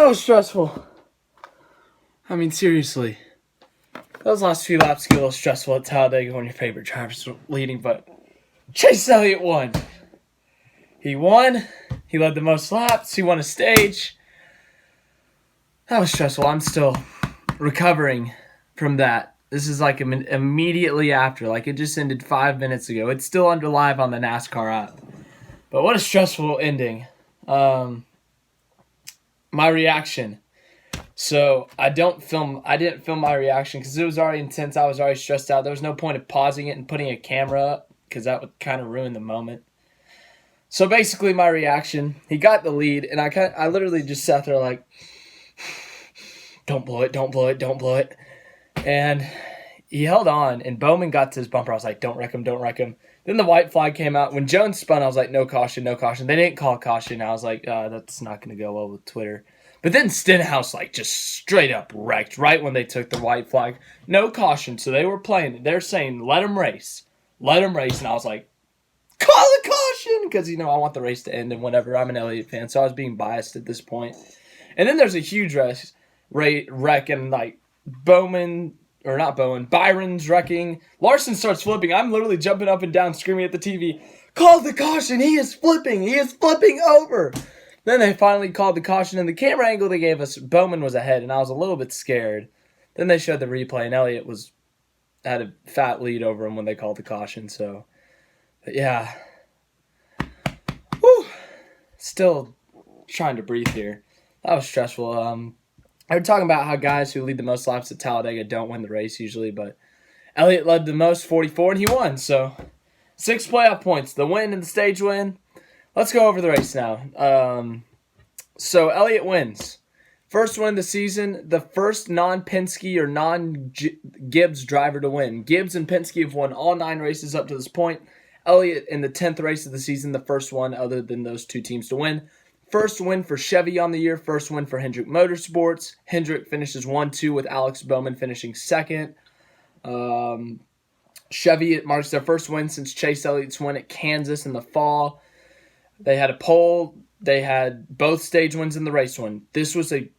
That was stressful. I mean, seriously. Those last few laps get a little stressful at Talladega when your favorite driver's leading, but Chase Elliott won. He won. He led the most laps. He won a stage. That was stressful. I'm still recovering from that. This is like immediately after. Like, it just ended 5 minutes ago. It's still under live on the NASCAR app. But what a stressful ending. My reaction. So I didn't film my reaction because it was already intense. I was already stressed out. There was no point of pausing it and putting a camera up because that would kind of ruin the moment. So basically my reaction, he got the lead, and I literally just sat there like, don't blow it, don't blow it, don't blow it. And he held on, and Bowman got to his bumper. I was like, don't wreck him, don't wreck him. Then the white flag came out. When Jones spun, I was like, no caution, no caution. They didn't call caution. I was like, that's not going to go well with Twitter. But then Stenhouse, like, just straight up wrecked right when they took the white flag. No caution. So they were playing. They're saying, let him race. Let him race. And I was like, call the caution! Because, I want the race to end and whatever. I'm an Elliott fan, so I was being biased at this point. And then there's a huge wreck, and, like, Byron's wrecking. Larson starts flipping. I'm literally jumping up and down, screaming at the TV, call the caution! He is flipping! He is flipping over! Then they finally called the caution, and the camera angle they gave us, Bowman was ahead, and I was a little bit scared. Then they showed the replay, and Elliott had a fat lead over him when they called the caution. So, but yeah. Whew. Still trying to breathe here. That was stressful. I was talking about how guys who lead the most laps at Talladega don't win the race usually, but Elliott led the most, 44, and he won. So, 6 playoff points, the win and the stage win. Let's go over the race now. So Elliott wins. First win of the season, the first non-Penske or non-Gibbs driver to win. Gibbs and Penske have won all 9 races up to this point. Elliott in the 10th race of the season, the first one other than those 2 teams to win. First win for Chevy on the year, first win for Hendrick Motorsports. Hendrick finishes 1-2 with Alex Bowman finishing second. Chevy, it marks their first win since Chase Elliott's win at Kansas in the fall. They had a pole. They had both stage wins in the race win. This was a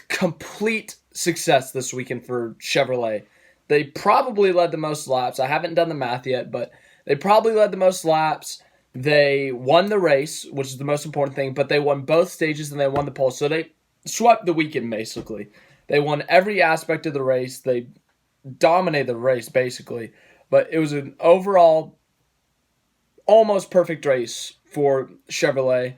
complete success this weekend for Chevrolet. They probably led the most laps. I haven't done the math yet, but they probably led the most laps. They won the race, which is the most important thing, but they won both stages and they won the pole. So they swept the weekend, basically. They won every aspect of the race. They dominated the race, basically. But it was an overall almost perfect race for Chevrolet.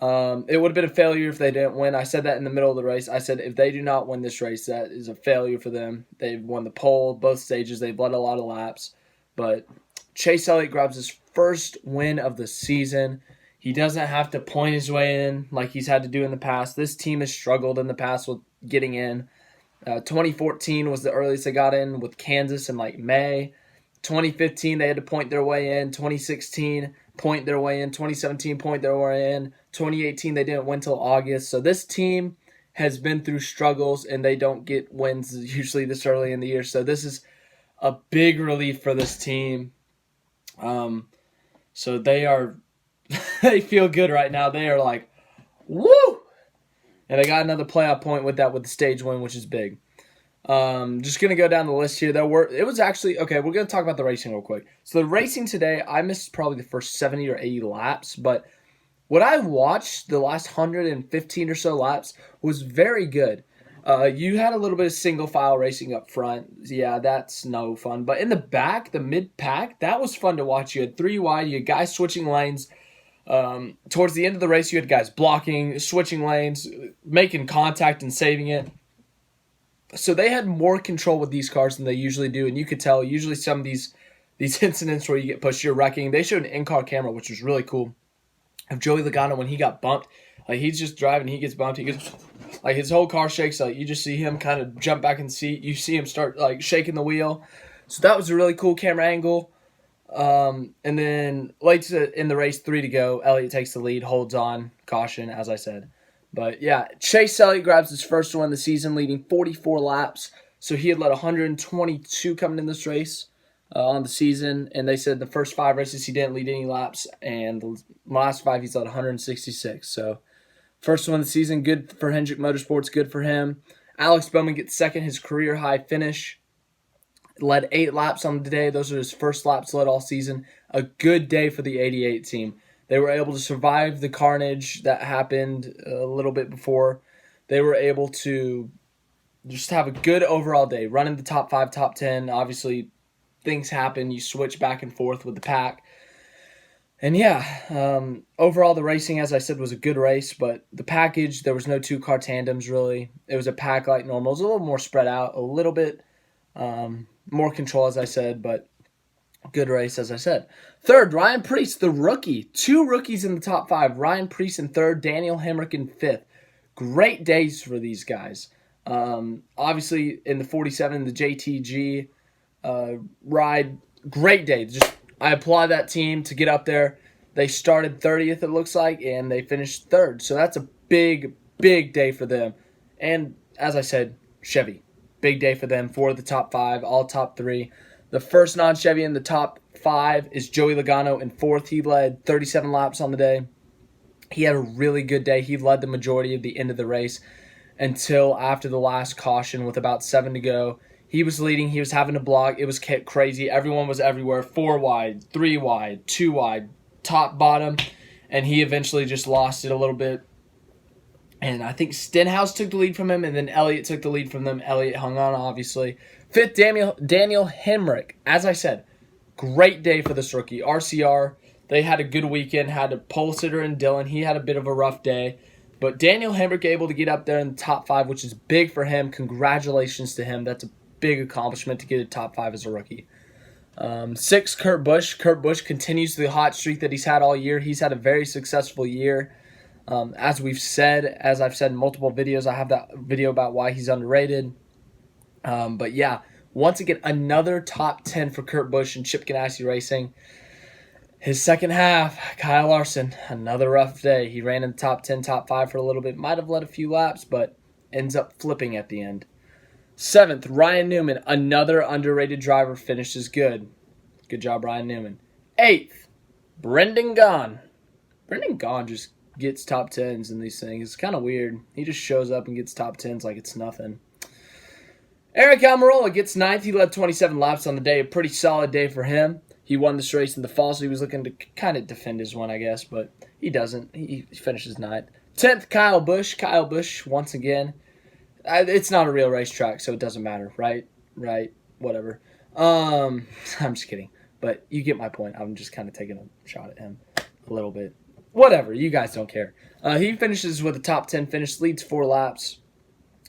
It would have been a failure if they didn't win. I said that in the middle of the race. I said if they do not win this race, that is a failure for them. They've won the pole, both stages. They've led a lot of laps. But Chase Elliott grabs his first win of the season. He doesn't have to point his way in like he's had to do in the past. This team has struggled in the past with getting in. 2014 was the earliest they got in with Kansas in like May. 2015, they had to point their way in. 2016, point their way in. 2017, point their way in. 2018, they didn't win until August. So this team has been through struggles, and they don't get wins usually this early in the year. So this is a big relief for this team. So they feel good right now. They are like, woo! And they got another playoff point with that with the stage win, which is big. Just going to go down the list here. We're going to talk about the racing real quick. So the racing today, I missed probably the first 70 or 80 laps, but what I watched the last 115 or so laps was very good. You had a little bit of single file racing up front. Yeah, that's no fun. But in the back, the mid-pack, that was fun to watch. You had 3 wide, you had guys switching lanes. Towards the end of the race, you had guys blocking, switching lanes, making contact and saving it. So they had more control with these cars than they usually do, and you could tell usually some of these incidents where you get pushed, you're wrecking. They showed an in-car camera, which was really cool, of Joey Logano when he got bumped. Like, he's just driving, he gets bumped, like his whole car shakes. Like, you just see him kind of jump back in the seat. You see him start like shaking the wheel. So that was a really cool camera angle. And then late in the race, 3 to go, Elliott takes the lead, holds on, caution, as I said. But yeah, Chase Elliott grabs his first one of the season, leading 44 laps. So he had led 122 coming in this race on the season. And they said the first 5 races he didn't lead any laps. And the last 5 he's led 166. So First one of the season, good for Hendrick Motorsports, good for him. Alex Bowman gets second, his career-high finish. Led 8 laps on the day. Those are his first laps led all season. A good day for the 88 team. They were able to survive the carnage that happened a little bit before. They were able to just have a good overall day, running the top 5, top 10. Obviously, things happen. You switch back and forth with the pack. And yeah, overall the racing, as I said, was a good race, but the package, there was no 2-car tandems really. It was a pack like normal. It was a little more spread out, a little bit more control, as I said, but good race, as I said. Third, Ryan Preece, the rookie. 2 rookies in the top 5. Ryan Preece in third, Daniel Hemrick in fifth. Great days for these guys. Obviously, in the 47, the JTG ride, great day. I applaud that team to get up there. They started 30th, it looks like, and they finished third. So that's a big, big day for them. And as I said, Chevy. Big day for them. 4 of the top 5, all top 3. The first non-Chevy in the top 5 is Joey Logano in 4th. He led 37 laps on the day. He had a really good day. He led the majority of the end of the race until after the last caution with about 7 to go. He was leading. He was having a block. It was crazy. Everyone was everywhere. 4 wide, 3 wide, 2 wide, top, bottom. And he eventually just lost it a little bit. And I think Stenhouse took the lead from him, and then Elliott took the lead from them. Elliott hung on, obviously. 5th, Daniel Hemrick. As I said, great day for this rookie. RCR, they had a good weekend. Had a pole sitter in Dillon. He had a bit of a rough day. But Daniel Hemrick able to get up there in the top 5, which is big for him. Congratulations to him. That's a big accomplishment to get a top 5 as a rookie. 6, Kurt Busch. Kurt Busch continues the hot streak that he's had all year. He's had a very successful year. As I've said in multiple videos, I have that video about why he's underrated. But yeah, once again, another top 10 for Kurt Busch and Chip Ganassi Racing. His second half, Kyle Larson, another rough day. He ran in the top 10, top 5 for a little bit. Might have led a few laps, but ends up flipping at the end. 7th, Ryan Newman, another underrated driver, finishes good. Good job, Ryan Newman. 8th, Brendan Gaughan. Brendan Gaughan just gets top 10s in these things. It's kind of weird. He just shows up and gets top 10s like it's nothing. Eric Almirola gets 9th. He led 27 laps on the day. A pretty solid day for him. He won this race in the fall, so he was looking to kind of defend his one, I guess, but he doesn't. He finishes 9th. 10th, Kyle Busch. Kyle Busch, once again. It's not a real racetrack, so it doesn't matter, right? Right, whatever. I'm just kidding, but you get my point. I'm just kind of taking a shot at him a little bit. Whatever, you guys don't care. He finishes with a top 10 finish, leads 4 laps.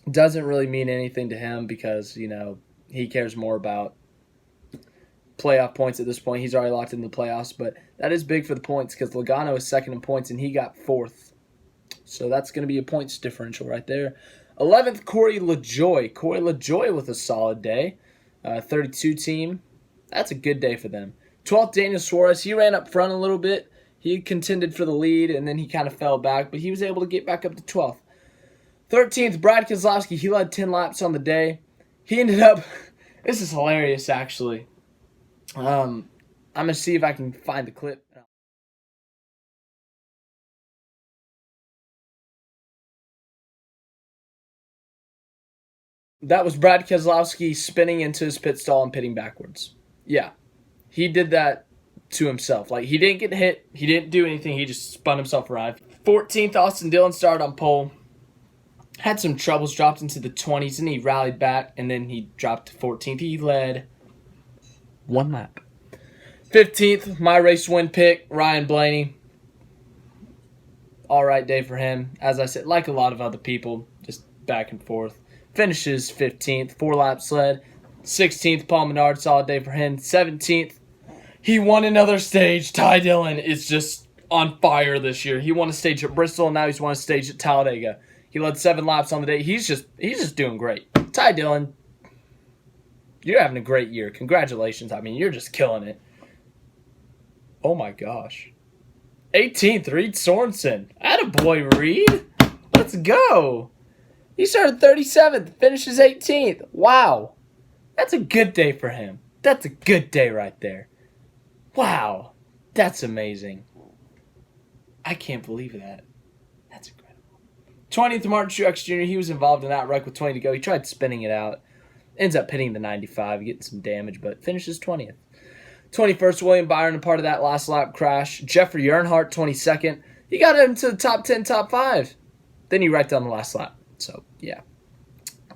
Doesn't really mean anything to him because, he cares more about playoff points at this point. He's already locked in the playoffs, but that is big for the points because Logano is 2nd in points and he got 4th. So that's going to be a points differential right there. 11th, Corey LaJoie. Corey LaJoie with a solid day. 32 team. That's a good day for them. 12th, Daniel Suarez. He ran up front a little bit. He contended for the lead, and then he kind of fell back, but he was able to get back up to 12th. 13th, Brad Keselowski. He led 10 laps on the day. He ended up... This is hilarious, actually. I'm going to see if I can find the clip. That was Brad Keselowski spinning into his pit stall and pitting backwards. Yeah, he did that to himself. Like, he didn't get hit. He didn't do anything. He just spun himself around. 14th, Austin Dillon started on pole. Had some troubles, dropped into the 20s, and he rallied back, and then he dropped to 14th. He led 1 lap. 15th, my race win pick, Ryan Blaney. All right day for him. As I said, like a lot of other people, just back and forth. Finishes 15th, 4 laps led. 16th, Paul Menard, solid day for him. 17th, he won another stage. Ty Dillon is just on fire this year. He won a stage at Bristol, and now he's won a stage at Talladega. He led 7 laps on the day. He's just doing great. Ty Dillon, you're having a great year. Congratulations. I mean, you're just killing it. Oh my gosh. 18th, Reed Sorensen. Attaboy, Reed. Let's go. He started 37th, finishes 18th. Wow. That's a good day for him. That's a good day right there. Wow. That's amazing. I can't believe that. That's incredible. 20th, Martin Truex Jr., he was involved in that wreck with 20 to go. He tried spinning it out. Ends up hitting the 95, getting some damage, but finishes 20th. 21st, William Byron, a part of that last lap crash. Jeffrey Earnhardt, 22nd. He got into the top 10, top 5. Then he wrecked on the last lap. So, yeah.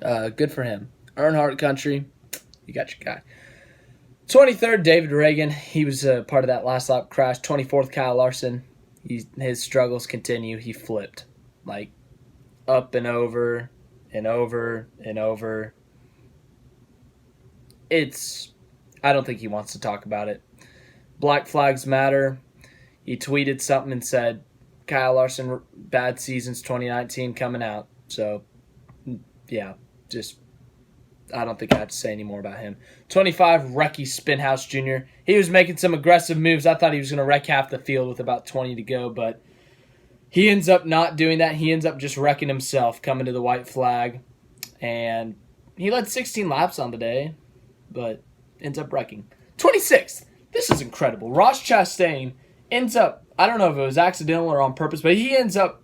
Good for him. Earnhardt country, you got your guy. 23rd, David Reagan. He was a part of that last lap crash. 24th, Kyle Larson. His struggles continue. He flipped. Like, up and over and over and over. I don't think he wants to talk about it. Black flags matter. He tweeted something and said, Kyle Larson, bad seasons 2019 coming out. So, yeah, I don't think I have to say any more about him. 25, Recky Spinhouse Jr. He was making some aggressive moves. I thought he was going to wreck half the field with about 20 to go, but he ends up not doing that. He ends up just wrecking himself, coming to the white flag. And he led 16 laps on the day, but ends up wrecking. 26th, this is incredible. Ross Chastain ends up, I don't know if it was accidental or on purpose, but he ends up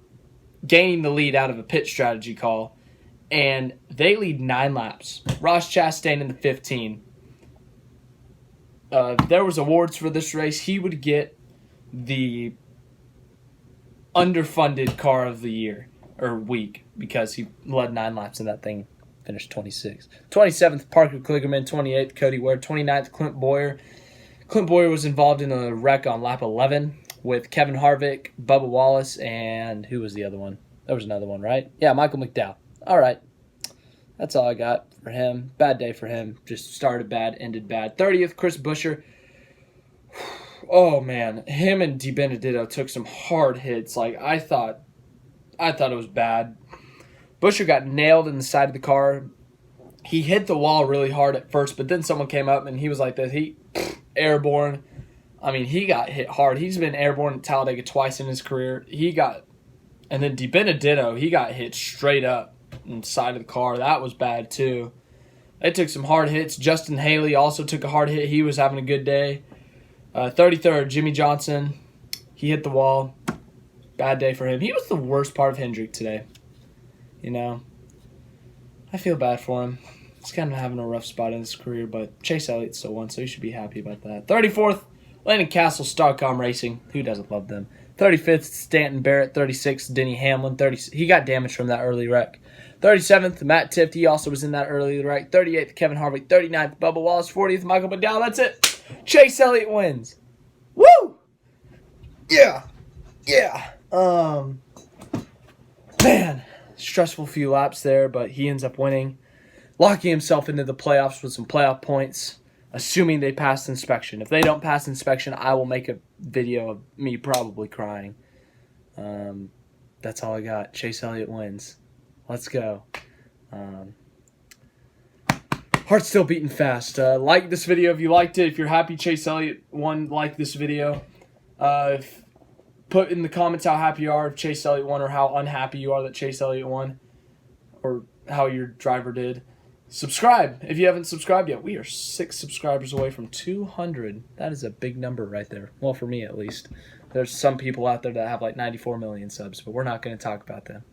gaining the lead out of a pit strategy call. And they lead 9 laps. Ross Chastain in the 15. There was awards for this race. He would get the underfunded car of the year or week because he led 9 laps in that thing. Finished 26th. 27th, Parker Kligerman. 28th, Cody Ware. 29th, Clint Boyer. Clint Boyer was involved in a wreck on lap 11 with Kevin Harvick, Bubba Wallace, and who was the other one? There was another one, right? Yeah, Michael McDowell. All right. That's all I got for him. Bad day for him. Just started bad, ended bad. 30th, Chris Buescher. Oh, man. Him and DiBenedetto took some hard hits. Like, I thought it was bad. Buescher got nailed in the side of the car. He hit the wall really hard at first, but then someone came up and he was like this. He airborne. I mean, he got hit hard. He's been airborne at Talladega twice in his career. And then DiBenedetto, he got hit straight up inside of the car. That was bad too. They took some hard hits. Justin Haley also took a hard hit. He was having a good day. 33rd, Jimmy Johnson. He hit the wall. Bad day for him. He was the worst part of Hendrick today. You know, I feel bad for him. He's kind of having a rough spot in his career, but Chase Elliott still won, so you should be happy about that. 34th, Landon Castle, Starcom Racing. Who doesn't love them? 35th, Stanton Barrett. 36th, Denny Hamlin. He got damaged from that early wreck. 37th, Matt Tifft. He also was in that early wreck. 38th, Kevin Harvick. 39th, Bubba Wallace. 40th, Michael McDowell. That's it. Chase Elliott wins. Woo! Yeah. Yeah. Man, stressful few laps there, but he ends up winning, locking himself into the playoffs with some playoff points, assuming they pass inspection. If they don't pass inspection, I will make a video of me probably crying. That's all I got. Chase Elliott wins. Let's go. Heart's still beating fast. Like this video if you liked it. If you're happy Chase Elliott won, like this video. Put in the comments how happy you are if Chase Elliott won or how unhappy you are that Chase Elliott won or how your driver did. Subscribe if you haven't subscribed yet. We are 6 subscribers away from 200. That is a big number right there. Well, for me at least. There's some people out there that have like 94 million subs, but we're not going to talk about them.